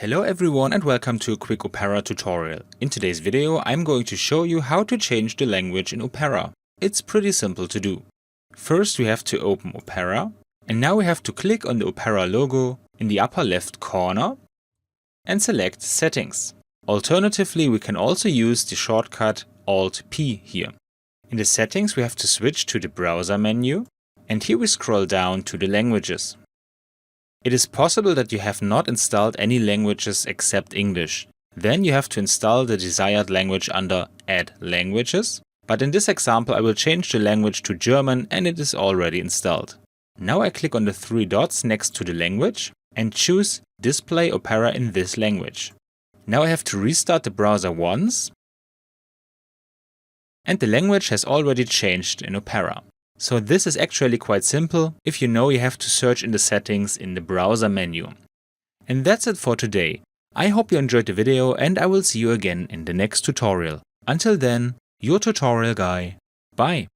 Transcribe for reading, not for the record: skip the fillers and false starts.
Hello everyone and welcome to a quick Opera tutorial. In today's video I'm going to show you how to change the language in Opera. It's pretty simple to do. First we have to open Opera and now we have to click on the Opera logo in the upper left corner and select Settings. Alternatively we can also use the shortcut Alt-P here. In the settings we have to switch to the browser menu and here we scroll down to the languages. It is possible that you have not installed any languages except English. Then you have to install the desired language under Add Languages. But in this example I will change the language to German and it is already installed. Now I click on the three dots next to the language and choose Display Opera in this language. Now I have to restart the browser once and the language has already changed in Opera. So this is actually quite simple if you know you have to search in the settings in the browser menu. And that's it for today. I hope you enjoyed the video and I will see you again in the next tutorial. Until then, your tutorial guy. Bye!